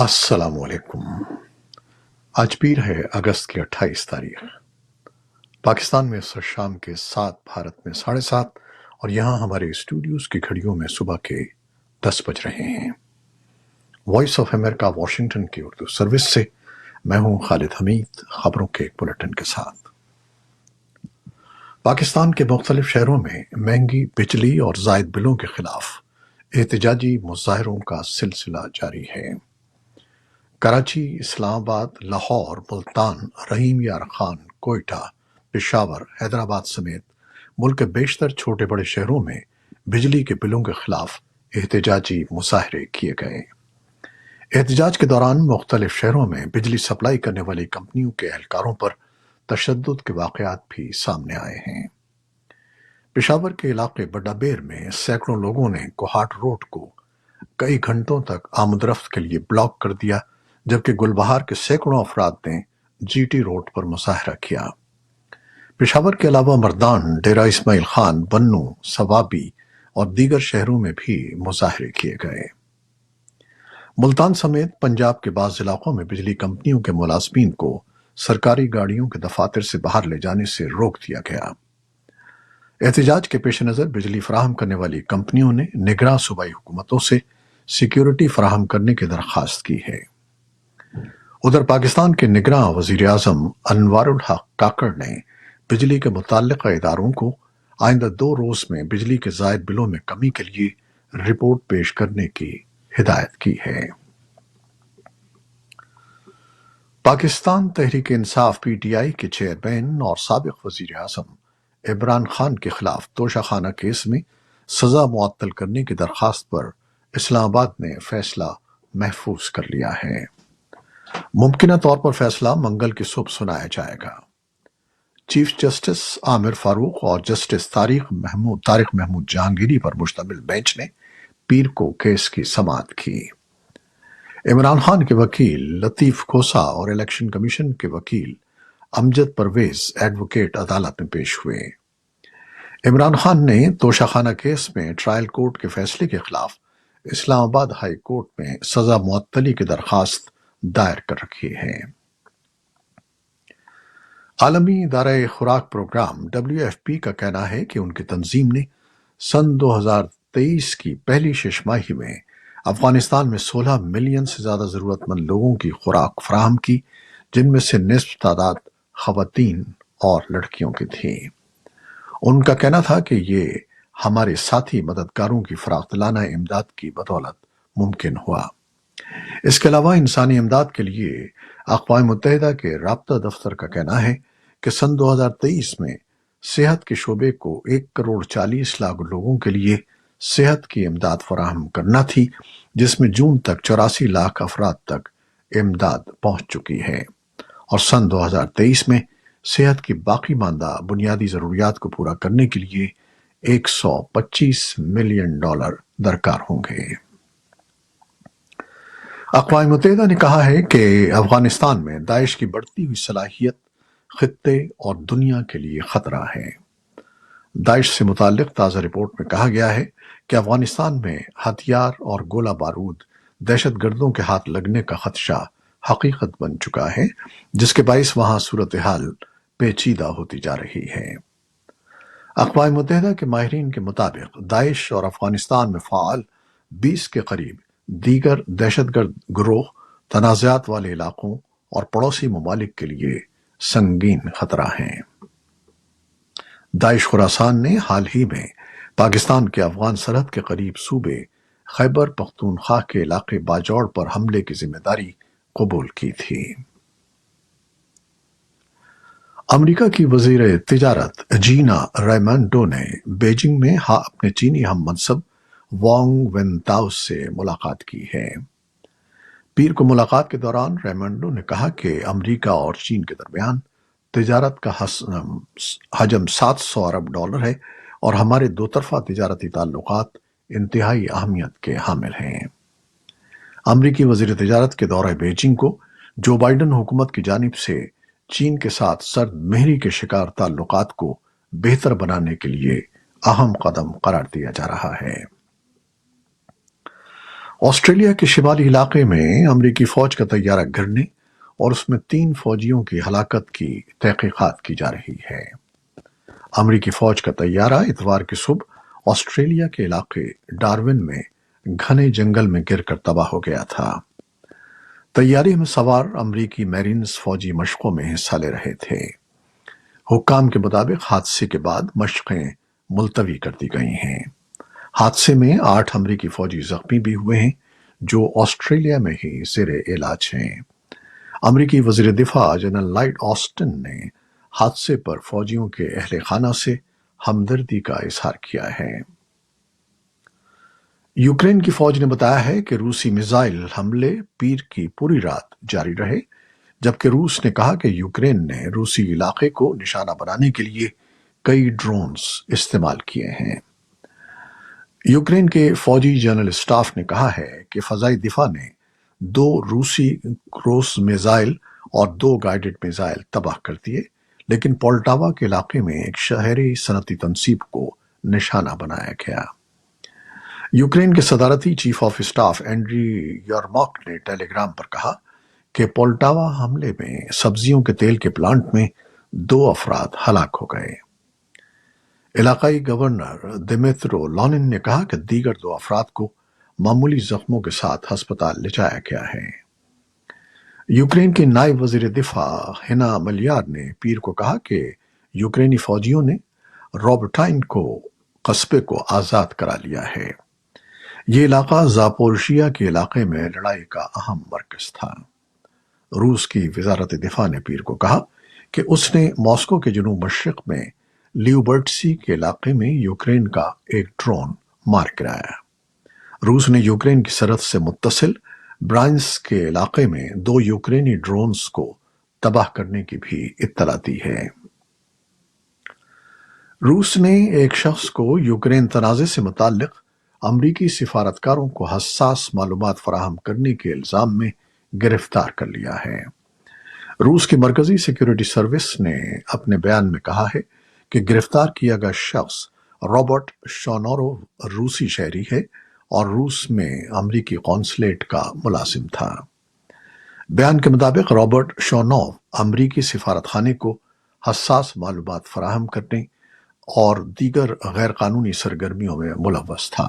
السلام علیکم۔ آج پیر ہے اگست کی 28 تاریخ۔ پاکستان میں اس وقت شام کے 7، بھارت میں 7:30، اور یہاں ہمارے اسٹوڈیوز کی گھڑیوں میں صبح کے 10 بج رہے ہیں۔ وائس آف امریکہ واشنگٹن کی اردو سروس سے میں ہوں خالد حمید، خبروں کے ایک بلٹن کے ساتھ۔ پاکستان کے مختلف شہروں میں مہنگی بجلی اور زائد بلوں کے خلاف احتجاجی مظاہروں کا سلسلہ جاری ہے۔ کراچی، اسلام آباد، لاہور، ملتان، رحیم یار خان، کوئٹہ، پشاور، حیدرآباد سمیت ملک کے بیشتر چھوٹے بڑے شہروں میں بجلی کے بلوں کے خلاف احتجاجی مظاہرے کیے گئے۔ احتجاج کے دوران مختلف شہروں میں بجلی سپلائی کرنے والی کمپنیوں کے اہلکاروں پر تشدد کے واقعات بھی سامنے آئے ہیں۔ پشاور کے علاقے بڈا بیر میں سینکڑوں لوگوں نے کوہاٹ روڈ کو کئی گھنٹوں تک آمد رفت کے لیے بلاک کر دیا، جبکہ گلبہار کے سینکڑوں افراد نے جی ٹی روڈ پر مظاہرہ کیا۔ پشاور کے علاوہ مردان، ڈیرہ اسماعیل خان، بنوں، صوابی اور دیگر شہروں میں بھی مظاہرے کیے گئے۔ ملتان سمیت پنجاب کے بعض علاقوں میں بجلی کمپنیوں کے ملازمین کو سرکاری گاڑیوں کے دفاتر سے باہر لے جانے سے روک دیا گیا۔ احتجاج کے پیش نظر بجلی فراہم کرنے والی کمپنیوں نے نگراں صوبائی حکومتوں سے سیکیورٹی فراہم کرنے کی درخواست کی ہے۔ ادھر پاکستان کے نگراں وزیر اعظم انوار الحق کاکڑ نے بجلی کے متعلقہ اداروں کو آئندہ 2 روز میں بجلی کے زائد بلوں میں کمی کے لیے رپورٹ پیش کرنے کی ہدایت کی ہے۔ Pakistan Tehreek Insaf P T I کے چیئرمین اور سابق وزیر اعظم عمران خان کے خلاف توشہ خانہ کیس میں سزا معطل کرنے کی درخواست پر اسلام آباد نے فیصلہ محفوظ کر لیا ہے۔ ممکنہ طور پر فیصلہ منگل کی صبح سنایا جائے گا۔ چیف جسٹس عامر فاروق اور جسٹس طارق محمود جہانگیری پر مشتمل بینچ نے پیر کو کیس کی سماعت کی۔ عمران خان کے وکیل لطیف کھوسا اور الیکشن کمیشن کے وکیل امجد پرویز ایڈوکیٹ عدالت میں پیش ہوئے۔ عمران خان نے توشہ خانہ کیس میں ٹرائل کورٹ کے فیصلے کے خلاف اسلام آباد ہائی کورٹ میں سزا معطلی کی درخواست دائر کر رکھی ہے۔ عالمی ادارہ خوراک پروگرام WFP کا کہنا ہے کہ ان کی تنظیم نے سن 2023 کی پہلی 6 ماہی میں افغانستان میں 16 ملین سے زیادہ ضرورت مند لوگوں کی خوراک فراہم کی، جن میں سے نصف تعداد خواتین اور لڑکیوں کی تھی۔ ان کا کہنا تھا کہ یہ ہمارے ساتھی مددگاروں کی فراختلانہ امداد کی بدولت ممکن ہوا۔ اس کے علاوہ انسانی امداد کے لیے اقوام متحدہ کے رابطہ دفتر کا کہنا ہے کہ سن 2023 میں صحت کے شعبے کو 1.40 کروڑ لوگوں کے لیے صحت کی امداد فراہم کرنا تھی، جس میں جون تک 84 لاکھ افراد تک امداد پہنچ چکی ہے، اور سن 2023 میں صحت کی باقی ماندہ بنیادی ضروریات کو پورا کرنے کے لیے $125 ملین درکار ہوں گے۔ اقوام متحدہ نے کہا ہے کہ افغانستان میں داعش کی بڑھتی ہوئی صلاحیت خطے اور دنیا کے لیے خطرہ ہے۔ داعش سے متعلق تازہ رپورٹ میں کہا گیا ہے کہ افغانستان میں ہتھیار اور گولہ بارود دہشت گردوں کے ہاتھ لگنے کا خدشہ حقیقت بن چکا ہے، جس کے باعث وہاں صورتحال پیچیدہ ہوتی جا رہی ہے۔ اقوام متحدہ کے ماہرین کے مطابق داعش اور افغانستان میں فعال 20 کے قریب دیگر دہشت گرد گروہ تنازعات والے علاقوں اور پڑوسی ممالک کے لیے سنگین خطرہ ہیں۔ داعش خراسان نے حال ہی میں پاکستان کے افغان سرحد کے قریب صوبے خیبر پختونخوا کے علاقے باجوڑ پر حملے کی ذمہ داری قبول کی تھی۔ امریکہ کی وزیر تجارت جینا ریمونڈو نے بیجنگ میں اپنے چینی ہم منصب وانگ وینتاؤ سے ملاقات کی ہے۔ پیر کو ملاقات کے دوران ریمونڈو نے کہا کہ امریکہ اور چین کے درمیان تجارت کا حجم $700 ارب ہے، اور ہمارے دو طرفہ تجارتی تعلقات انتہائی اہمیت کے حامل ہیں۔ امریکی وزیر تجارت کے دورہ بیجنگ کو جو بائیڈن حکومت کی جانب سے چین کے ساتھ سرد مہری کے شکار تعلقات کو بہتر بنانے کے لیے اہم قدم قرار دیا جا رہا ہے۔ آسٹریلیا کے شمالی علاقے میں امریکی فوج کا طیارہ گرنے اور اس میں 3 فوجیوں کی ہلاکت کی تحقیقات کی جا رہی ہے۔ امریکی فوج کا طیارہ اتوار کی صبح آسٹریلیا کے علاقے ڈارون میں گھنے جنگل میں گر کر تباہ ہو گیا تھا۔ طیارے میں سوار امریکی میرینز فوجی مشقوں میں حصہ لے رہے تھے۔ حکام کے مطابق حادثے کے بعد مشقیں ملتوی کر دی گئی ہیں۔ حادثے میں 8 امریکی فوجی زخمی بھی ہوئے ہیں جو آسٹریلیا میں ہی زیر علاج ہیں۔ امریکی وزیر دفاع جنرل لائٹ آسٹن نے حادثے پر فوجیوں کے اہل خانہ سے ہمدردی کا اظہار کیا ہے۔ یوکرین کی فوج نے بتایا ہے کہ روسی میزائل حملے پیر کی پوری رات جاری رہے، جبکہ روس نے کہا کہ یوکرین نے روسی علاقے کو نشانہ بنانے کے لیے کئی ڈرونز استعمال کیے ہیں۔ یوکرین کے فوجی جنرل اسٹاف نے کہا ہے کہ فضائی دفاع نے 2 روسی کروز میزائل اور 2 گائیڈڈ میزائل تباہ کر دیے، لیکن پولٹاوا کے علاقے میں ایک شہری صنعتی تنصیب کو نشانہ بنایا گیا۔ یوکرین کے صدارتی چیف آف اسٹاف اینڈری یارماک نے ٹیلی گرام پر کہا کہ پولٹاوا حملے میں سبزیوں کے تیل کے پلانٹ میں 2 افراد ہلاک ہو گئے۔ علاقائی گورنر دمیترو لونن نے کہا کہ دیگر 2 افراد کو معمولی زخموں کے ساتھ ہسپتال لے جایا گیا ہے۔ یوکرین کے نائب وزیر دفاع ہینا ملیار نے پیر کو کہا کہ یوکرینی فوجیوں نے روبٹائن قصبے کو آزاد کرا لیا ہے۔ یہ علاقہ زاپورشیا کے علاقے میں لڑائی کا اہم مرکز تھا۔ روس کی وزارت دفاع نے پیر کو کہا کہ اس نے ماسکو کے جنوب مشرق میں لیوبرٹسی کے علاقے میں یوکرین کا ایک ڈرون مار گرایا۔ روس نے یوکرین کی سرحد سے متصل برانسک کے علاقے میں 2 یوکرینی ڈرونز کو تباہ کرنے کی بھی اطلاع دی ہے۔ روس نے ایک شخص کو یوکرین تنازع سے متعلق امریکی سفارتکاروں کو حساس معلومات فراہم کرنے کے الزام میں گرفتار کر لیا ہے۔ روس کی مرکزی سیکیورٹی سروس نے اپنے بیان میں کہا ہے کہ گرفتار کیا گیا شخص رابرٹ شونورو روسی شہری ہے اور روس میں امریکی قونصلیٹ کا ملازم تھا۔ بیان کے مطابق رابرٹ شونوو امریکی سفارت خانے کو حساس معلومات فراہم کرنے اور دیگر غیر قانونی سرگرمیوں میں ملوث تھا۔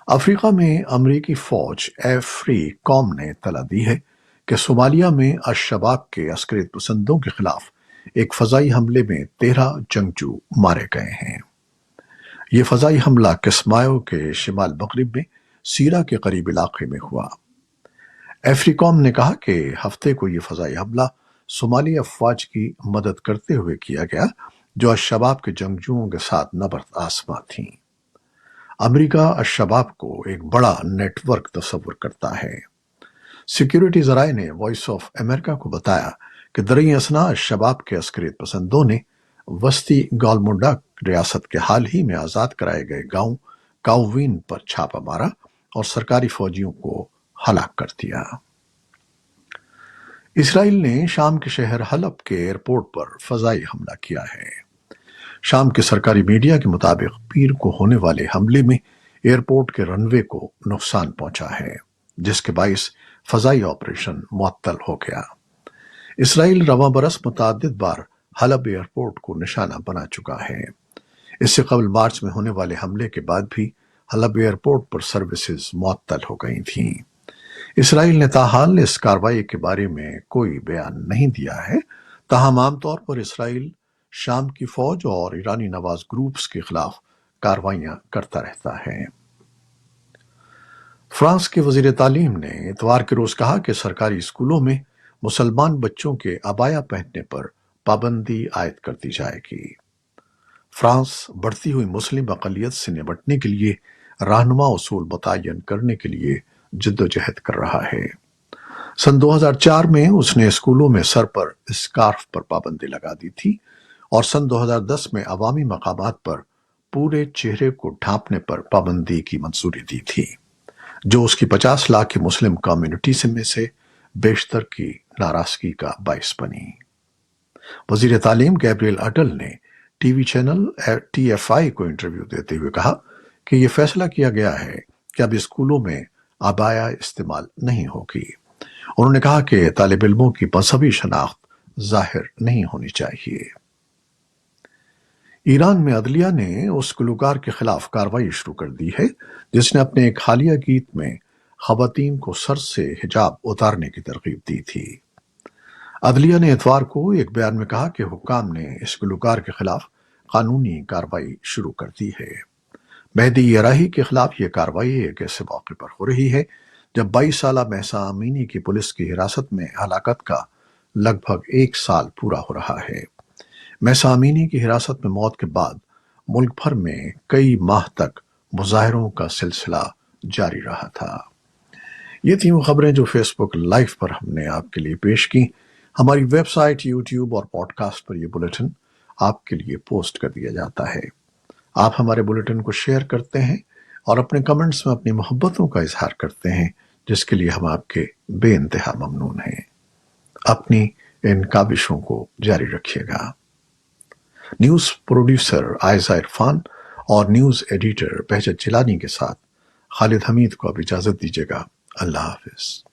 افریقہ میں امریکی فوج ایفری کام نے اطلاع دی ہے کہ صومالیہ میں الشباب کے عسکریت پسندوں کے خلاف ایک فضائی حملے میں 13 جنگجو مارے گئے ہیں۔ یہ فضائی حملہ کسمایو کے شمال مغرب میں سیرا کے قریب علاقے میں ہوا۔ ایفری کام نے کہا کہ ہفتے کو یہ فضائی حملہ صومالی افواج کی مدد کرتے ہوئے کیا گیا جو الشباب کے جنگجوؤں کے ساتھ نبرد آزما تھیں۔ امریکہ الشباب کو ایک بڑا نیٹ ورک تصور کرتا ہے۔ سیکیورٹی ذرائع نے وائس آف امریکہ کو بتایا کہ دریں اثنا الشباب کے عسکریت پسندوں نے وسطی گالمونڈا ریاست کے حال ہی میں آزاد کرائے گئے گاؤں کاؤوین پر چھاپہ مارا اور سرکاری فوجیوں کو ہلاک کر دیا۔ اسرائیل نے شام کے شہر حلب کے ایئرپورٹ پر فضائی حملہ کیا ہے۔ شام کے سرکاری میڈیا کے مطابق پیر کو ہونے والے حملے میں ایئرپورٹ کے رن وے کو نقصان پہنچا ہے، جس کے باعث فضائی آپریشن معطل ہو گیا۔ اسرائیل رواں برس متعدد بار حلب ایئرپورٹ کو نشانہ بنا چکا ہے۔ اس سے قبل مارچ میں ہونے والے حملے کے بعد بھی حلب ایئرپورٹ پر سروسز معطل ہو گئی تھیں۔ اسرائیل نے تاحال اس کارروائی کے بارے میں کوئی بیان نہیں دیا ہے، تاہم عام طور پر اسرائیل شام کی فوج اور ایرانی نواز گروپس کے خلاف کارروائیاں کرتا رہتا ہے۔ فرانس کے وزیر تعلیم نے اتوار کے روز کہا کہ سرکاری اسکولوں میں مسلمان بچوں کے عبایا پہننے پر پابندی عائد کر دی جائے گی۔ فرانس بڑھتی ہوئی مسلم اقلیت سے نمٹنے کے لیے رہنما اصول متعین کرنے کے لیے جدوجہد کر رہا ہے۔ سن 2004 میں اس نے اسکولوں میں سر پر اسکارف پر پابندی لگا دی تھی اور سن 2010 میں عوامی مقامات پر پورے چہرے کو ڈھانپنے پر پابندی کی منظوری دی تھی، جو اس کی 50 لاکھ کی مسلم کمیونٹی میں سے بیشتر کی ناراضگی کا باعث بنی۔ وزیر تعلیم گیبریل اٹل نے ٹی وی چینل TFI کو انٹرویو دیتے ہوئے کہا کہ یہ فیصلہ کیا گیا ہے کہ اب اسکولوں میں عبایا استعمال نہیں ہوگی۔ انہوں نے کہا کہ طالب علموں کی مذہبی شناخت ظاہر نہیں ہونی چاہیے۔ ایران میں عدلیہ نے اس گلوکار کے خلاف کارروائی شروع کر دی ہے جس نے اپنے ایک حالیہ گیت میں خواتین کو سر سے حجاب اتارنے کی ترغیب دی تھی۔ عدلیہ نے اتوار کو ایک بیان میں کہا کہ حکام نے اس گلوکار کے خلاف قانونی کارروائی شروع کر دی ہے۔ مہدی یراحی کے خلاف یہ کارروائی ایک ایسے موقع پر ہو رہی ہے جب 22 سالہ مہسا امینی کی پولیس کی حراست میں ہلاکت کا لگ بھگ 1 سال پورا ہو رہا ہے۔ مہسا امینی کی حراست میں موت کے بعد ملک بھر میں کئی ماہ تک مظاہروں کا سلسلہ جاری رہا تھا۔ یہ تھیں وہ خبریں جو فیس بک لائیو پر ہم نے آپ کے لیے پیش کی۔ ہماری ویب سائٹ، یوٹیوب اور پوڈ کاسٹ پر یہ بلیٹن آپ کے لیے پوسٹ کر دیا جاتا ہے۔ آپ ہمارے بلیٹن کو شیئر کرتے ہیں اور اپنے کمنٹس میں اپنی محبتوں کا اظہار کرتے ہیں، جس کے لیے ہم آپ کے بے انتہا ممنون ہیں۔ اپنی ان کاوشوں کو جاری رکھیے گا۔ نیوز پروڈیوسر عائزہ عرفان اور نیوز ایڈیٹر بہجت جیلانی کے ساتھ خالد حمید کو اب اجازت دیجیے گا۔ اللہ حافظ۔